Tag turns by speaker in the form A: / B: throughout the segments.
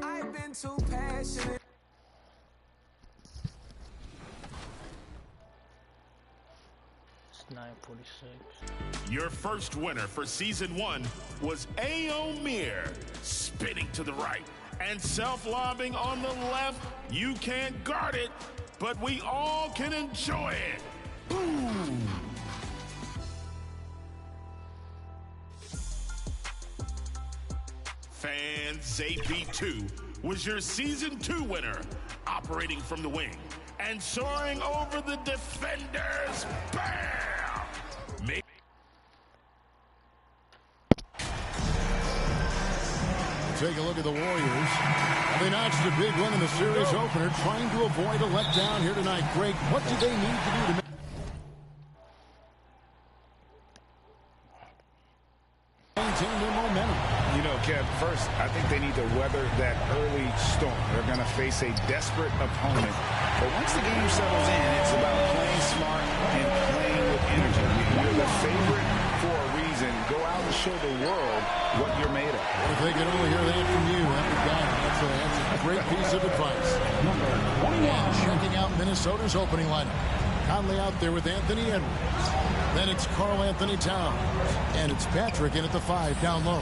A: I've been too passionate.
B: It's 9:46.
C: Your first winner for season 1 was Aomir, spinning to the right and self-lobbing on the left. You can't guard it, but we all can enjoy it. Boom! Fans, AP2 was your season 2 winner, operating from the wing and soaring over the defenders. Bam!
D: Take a look at the Warriors. They notched a big win in the series opener, trying to avoid a letdown here tonight. Greg, what do they need to do to make... maintain their momentum?
E: You know, Kev, first, I think they need to weather that early storm. They're going to face a desperate opponent. But once the game settles in, it's about playing smart and playing with energy. You're the favorite for a reason. Go out and show the world what you're made of.
D: If they could only hear that from you, that's a great piece of advice. Number 21. Checking out Minnesota's opening lineup. Conley out there with Anthony Edwards. Then it's Karl Anthony Towns. And it's Patrick in at the 5 down low.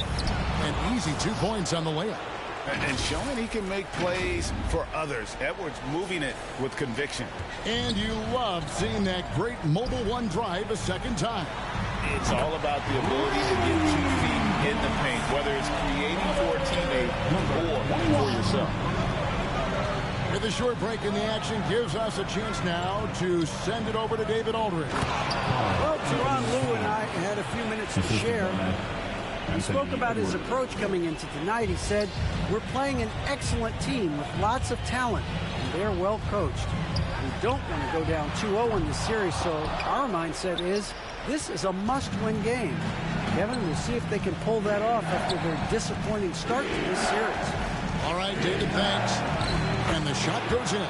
D: An easy 2 points on the layup.
E: And showing he can make plays for others. Edwards moving it with conviction.
D: And you love seeing that great mobile one drive a second time.
E: It's all about the ability to get 2 feet in the paint, whether it's creating for a teammate or for yourself.
D: With a short break in the action gives us a chance now to send it over to David Aldridge.
F: Well, Teron Lou and I had a few minutes to share. He spoke about his approach coming into tonight. He said, we're playing an excellent team with lots of talent, and they're well coached. We don't want to go down 2-0 in this series, so our mindset is this is a must-win game. Kevin, we'll see if they can pull that off after their disappointing start to this series.
D: All right, David, thanks. And the shot goes in.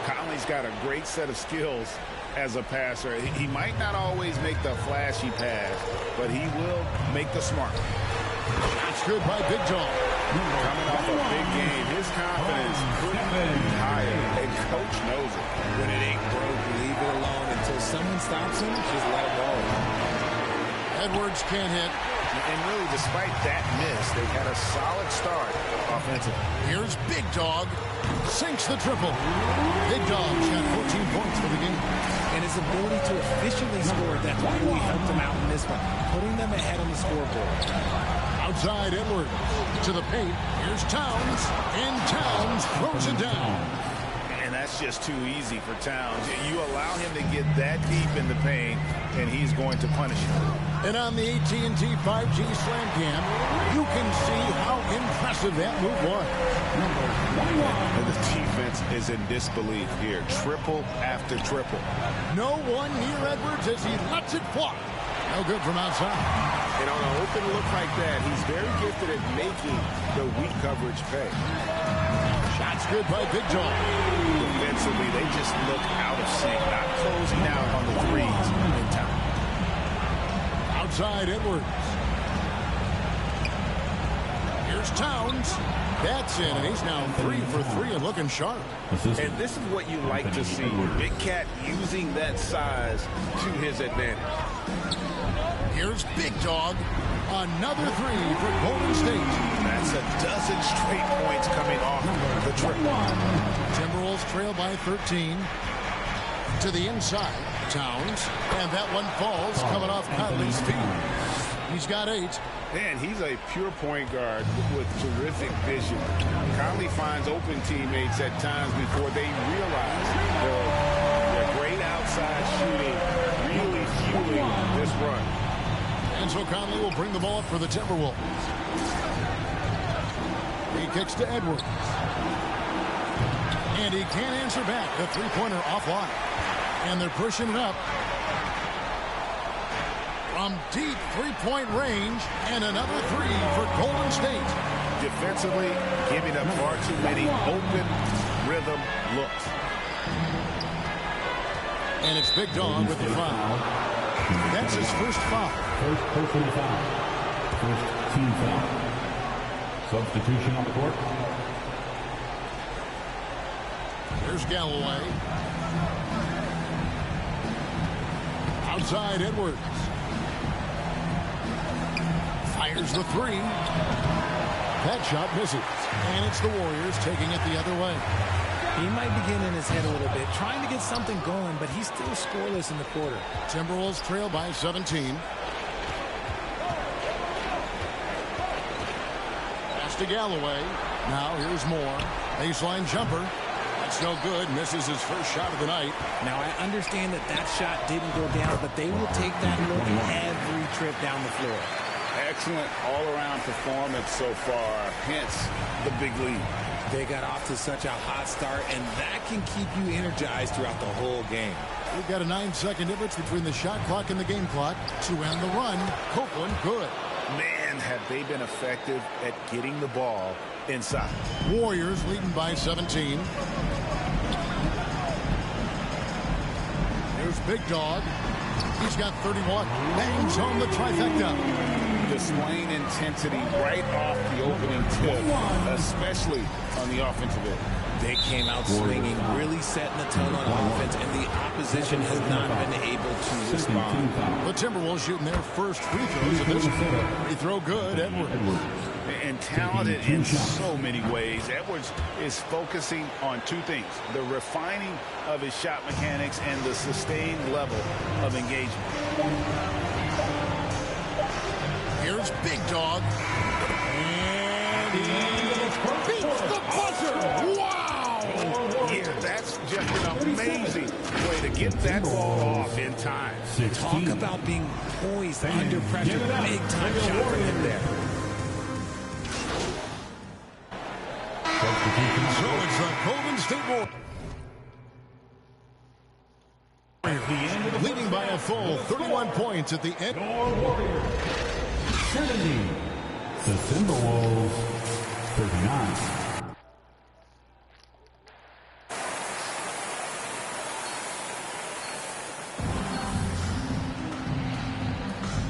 E: Conley's got a great set of skills as a passer. He might not always make the flashy pass, but he will make the smart.
D: That's good by Big Dog.
E: Coming off a big game, his confidence couldn't be higher. And coach knows it.
G: When it ain't broke, leave it alone until someone stops him. Just let it roll.
D: Edwards can't hit.
E: And really, despite that miss, they've had a solid start offensively.
D: Here's Big Dog. Sinks the triple. Big Dog's got 14 points for the game.
G: And his ability to efficiently score, that's really helped him out in this one, putting them ahead on the scoreboard.
D: Outside Edwards to the paint. Here's Towns. And Towns throws it down.
E: And that's just too easy for Towns. You allow him to get that deep in the paint, and he's going to punish you.
D: And on the AT&T 5G Slam Cam, you can see how impressive that move was. Number 21.
E: And the defense is in disbelief here. Triple after triple.
D: No one near Edwards as he lets it fly. No good from outside.
G: And on an open look like that, he's very gifted at making the weak coverage pay.
D: Shots good by Big Dog.
E: Defensively, they just look out of sync, not closing out on the threes in time.
D: Outside Edwards. Here's Towns. That's in, and he's now 3 for 3 and looking sharp.
G: And this is what you like to see. Big Cat using that size to his advantage.
D: Here's Big Dog. Another 3 for Golden State.
E: That's a dozen straight points coming off the triple.
D: Timberwolves trail by 13. To the inside, Towns. And that one falls coming off Conley's feet. He's got 8.
E: Man, he's a pure point guard with terrific vision. Conley finds open teammates at times before they realize their great outside shooting really fueling this run.
D: And so Conley will bring the ball up for the Timberwolves. He kicks to Edwards. And he can't answer back. The three-pointer offline. And they're pushing it up. From deep three-point range, and another 3 for Golden State.
E: Defensively, giving up far too many open rhythm looks.
D: And it's Big Dog with the foul. That's his first foul.
H: First personal foul. First team foul.
A: Substitution on the court.
D: Here's Galloway. Outside Edwards. Fires the three. That shot misses. And it's the Warriors taking it the other way.
G: He might be getting in his head a little bit, trying to get something going, but he's still scoreless in the quarter.
D: Timberwolves trail by 17. Pass to Galloway. Now here's Moore. Baseline jumper. That's no good. Misses his first shot of the night.
G: Now I understand that that shot didn't go down, but they will take that look every trip down the floor.
E: Excellent all-around performance so far, hence the big lead.
G: They got off to such a hot start, and that can keep you energized throughout the whole game.
D: We've got a 9-second difference between the shot clock and the game clock to end the run. Copeland, good.
E: Man, have they been effective at getting the ball inside.
D: Warriors leading by 17. Here's Big Dog. He's got 31. Bangs home the trifecta.
E: Displaying intensity right off the opening tip, especially on the offensive end.
G: They came out swinging, really setting the tone on offense, and the opposition has not been able to respond.
D: The Timberwolves shooting their first free throws of this quarter. Free throw good, Edwards.
E: And talented in so many ways. Edwards is focusing on two things: the refining of his shot mechanics and the sustained level of engagement.
D: Here's Big Dog. And he beats the buzzer. Wow!
E: Yeah, that's just an amazing way to get that ball off in time.
G: Talk about being poised under pressure. Big time shot for him there.
D: So it's the Golden State Warriors leading by a full 31 points at the end.
A: 70. The Timberwolves 39.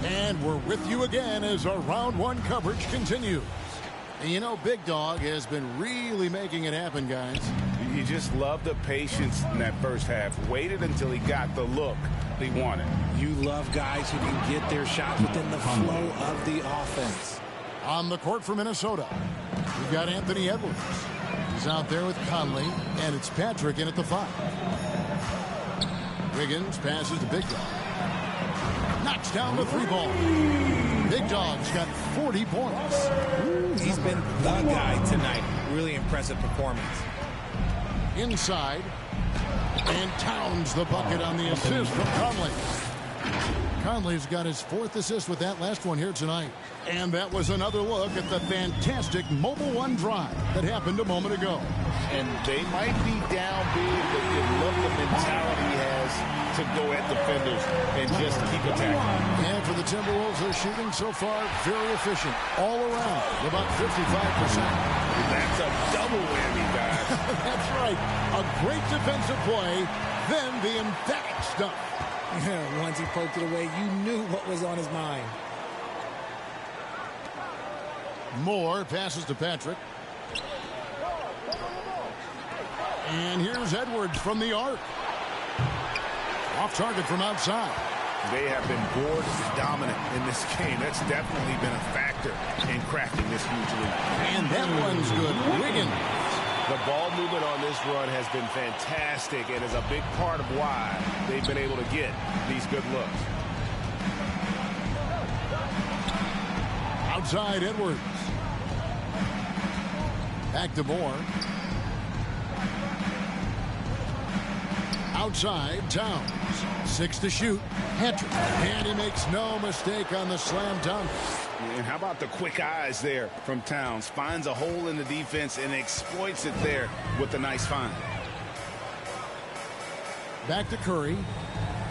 D: And we're with you again as our round one coverage continues. And you know, Big Dog has been really making it happen, guys.
E: You just love the patience in that first half. Waited until he got the look he wanted.
G: You love guys who can get their shot within the flow of the offense.
D: On the court for Minnesota, we've got Anthony Edwards. He's out there with Conley, and it's Patrick in at the 5. Wiggins passes to Big Dog. Knocks down the 3-ball. Big Dog's got 40 points.
G: He's been the guy tonight. Really impressive performance.
D: Inside. And Towns the bucket on the assist from Conley. Conley's got his 4th assist with that last one here tonight. And that was another look at the fantastic Mobile One drive that happened a moment ago.
E: And they might be down big, but you love the mentality he has to go at defenders and just keep attacking.
D: And for the Timberwolves, their shooting so far very efficient. All around, about 55%.
E: That's a double whammy, guys.
D: That's right. A great defensive play, then the emphatic stuff.
G: Once he poked it away, you knew what was on his mind.
D: Moore passes to Patrick. And here's Edwards from the arc. Off target from outside.
E: They have been board dominant in this game. That's definitely been a factor in crafting this huge lead.
D: And that one's good. Wiggins.
E: The ball movement on this run has been fantastic and is a big part of why they've been able to get these good looks.
D: Outside Edwards. Back to Moore. Outside Towns. 6 to shoot. Patrick. And he makes no mistake on the slam dunk.
E: And how about the quick eyes there from Towns? Finds a hole in the defense and exploits it there with a nice find.
D: Back to Curry.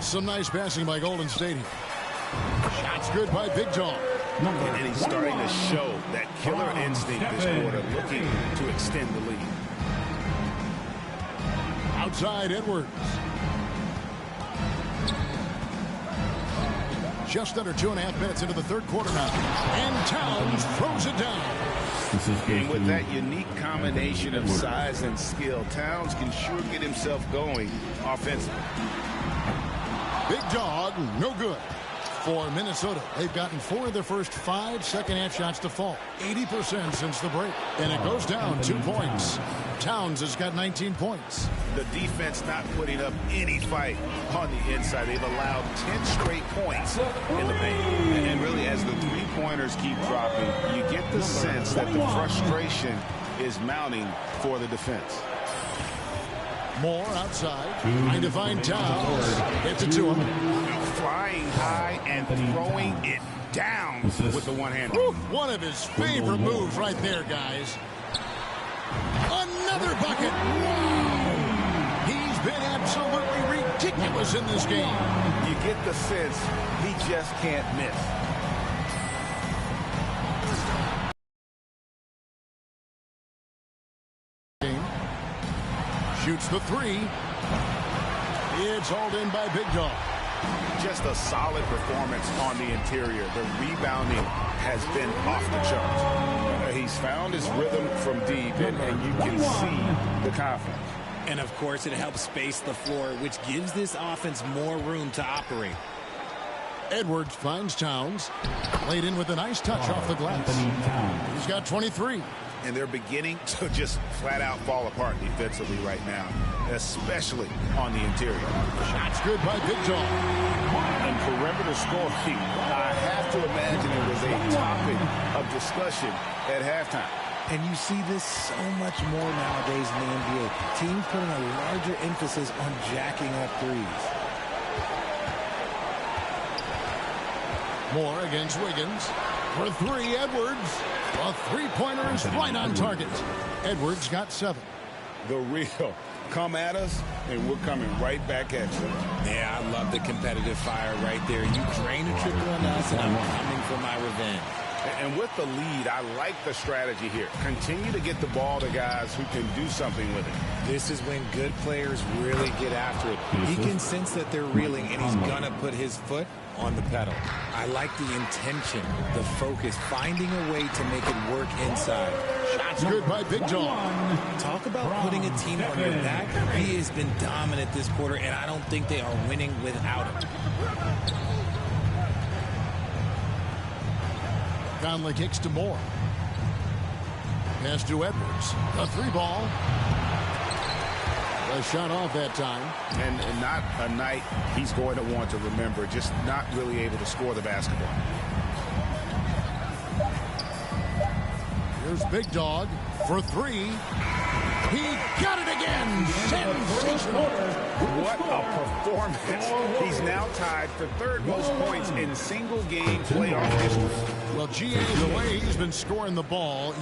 D: Some nice passing by Golden State here. Shots good by Big Dog.
E: And he's starting to show that killer instinct this quarter, looking to extend the lead.
D: Outside Edwards. Just under 2.5 minutes into the third quarter now. And Towns throws it down.
E: And with that unique combination of size and skill, Towns can sure get himself going offensively.
D: Big dog, no good. For Minnesota, they've gotten 4 of their first 5 second-half shots to fall. 80% since the break. And it goes down 2 points. Towns has got 19 points.
E: The defense not putting up any fight on the inside. They've allowed 10 straight points in the paint. And really, as the three-pointers keep dropping, you get the sense that the frustration is mounting for the defense.
D: More outside. Trying to find Towns. Gets it to him.
E: Flying high and throwing it down with the one-hand.
D: One of his favorite moves right there, guys. Another bucket. Wow. He's been absolutely ridiculous in this game.
E: You get the sense he just can't miss.
D: Shoots the 3. It's hauled in by Big Dog.
E: Just a solid performance on the interior. The rebounding has been off the charts. He's found his rhythm from deep, and you can see the confidence.
G: And, of course, it helps space the floor, which gives this offense more room to operate.
D: Edwards finds Towns. Laid in with a nice touch off the glass. He's got 23.
E: And they're beginning to just flat-out fall apart defensively right now, especially on the interior.
D: Shots good by Big Dog.
E: And perimeter scoring, I have to imagine it was a topic of discussion at halftime.
G: And you see this so much more nowadays in the NBA. Teams putting a larger emphasis on jacking up threes.
D: More against Wiggins. For 3, Edwards. A three-pointer is right on target. Edwards got 7.
E: The real. Come at us, and we're coming right back at you.
G: Yeah, I love the competitive fire right there. You drain a triple on us, and I'm coming for my revenge.
E: And with the lead, I like the strategy here. Continue to get the ball to guys who can do something with it.
G: This is when good players really get after it. He can sense that they're reeling, and he's going to put his foot on the pedal. I like the intention, the focus, finding a way to make it work inside.
D: Shots good by Big Dog.
G: Talk about putting a team on your back. He has been dominant this quarter, and I don't think they are winning without him.
D: Conley kicks to Moore. Pass to Edwards. The 3-ball. A shot off that time.
E: And not a night he's going to want to remember. Just not really able to score the basketball.
D: Here's Big Dog for 3. He got it again. Sensational.
E: What a performance. He's now tied for 3rd most points in single-game playoff history.
D: Well, GA, the way he's been scoring the ball,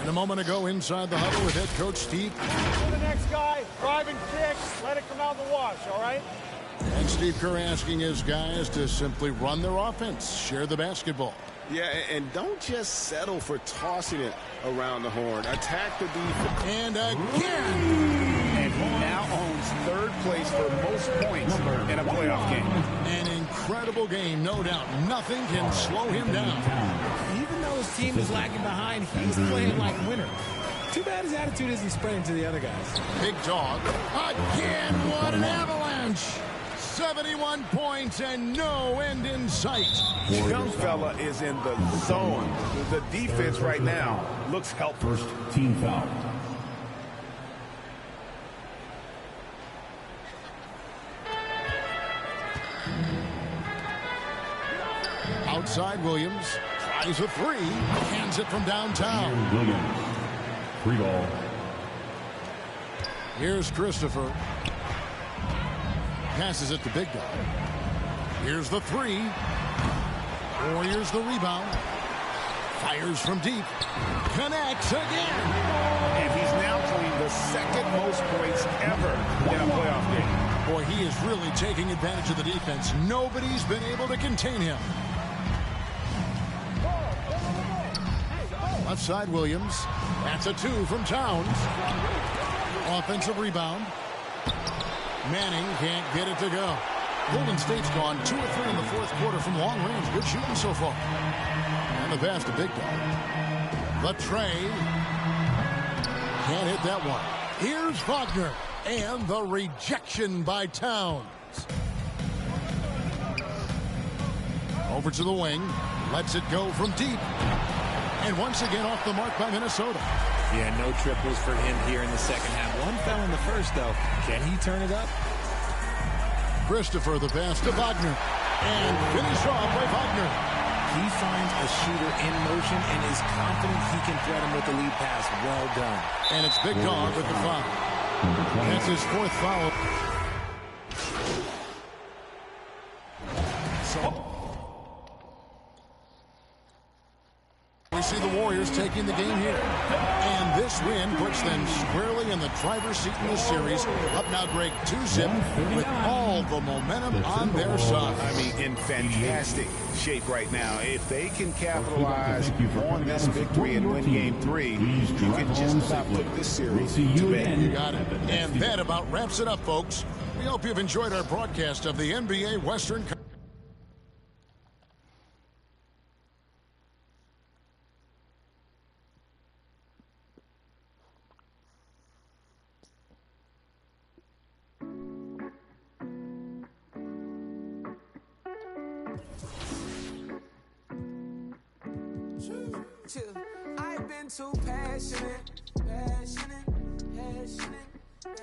D: And a moment ago inside the huddle with head coach Steve.
H: To the next guy, drive and kick, let it come out in the wash, all right?
D: And Steve Kerr asking his guys to simply run their offense, share the basketball.
I: Yeah, and don't just settle for tossing it around the horn. Attack the defense.
D: And again.
E: And he now owns third place for most points in a playoff game.
D: An incredible game, no doubt. Nothing can slow him down.
G: Even though his team is lagging behind, he's playing like a winner. Too bad his attitude isn't spreading to the other guys.
D: Big dog. Again, what an avalanche. 71 points and no end in sight.
E: Young fella is in the zone. The defense right now looks helpless.
A: First team foul.
D: Outside Williams. Tries a three. Hands it from downtown.
A: Williams. 3 ball.
D: Here's Christopher. Passes it to Big Dog. Here's the three. Warriors the rebound. Fires from deep. Connects again.
E: And he's now claimed the second most points ever in a playoff game.
D: Boy, he is really taking advantage of the defense. Nobody's been able to contain him. Left side Williams. That's a 2 from Towns. Offensive rebound. Manning can't get it to go. Golden State's gone 2 or 3 in the fourth quarter from long range. Good shooting so far. And the pass to Big Dog. The tray. Can't hit that one. Here's Wagner. And the rejection by Towns. Over to the wing. Lets it go from deep. And once again off the mark by Minnesota.
G: Yeah, no triples for him here in the second half. One fell in the first, though. Can he turn it up?
D: Christopher, the pass to Wagner. And finish off by Wagner.
G: He finds a shooter in motion and is confident he can thread him with the lead pass. Well done.
D: And it's Big Dog with the foul. That's his 4th foul. We see the Warriors taking the game here. And this win puts them squarely in the driver's seat in the series. Up now, Greg, 2-zip with all the momentum on their side.
E: I mean, in fantastic shape right now. If they can capitalize on this victory and win game 3, you can just about put this series to bed.
D: You got it. And that about wraps it up, folks. We hope you've enjoyed our broadcast of the NBA Western Conference.
J: I've been too passionate.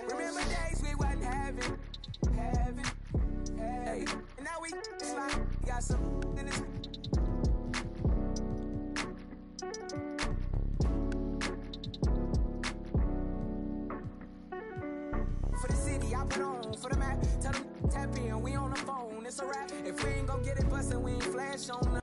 J: Remember days we wasn't having. Hey, and now we got some in this. For the city, I put on for the map. Tell them tap in, we on the phone. It's a wrap. If we ain't gon' get it bustin', we ain't flash on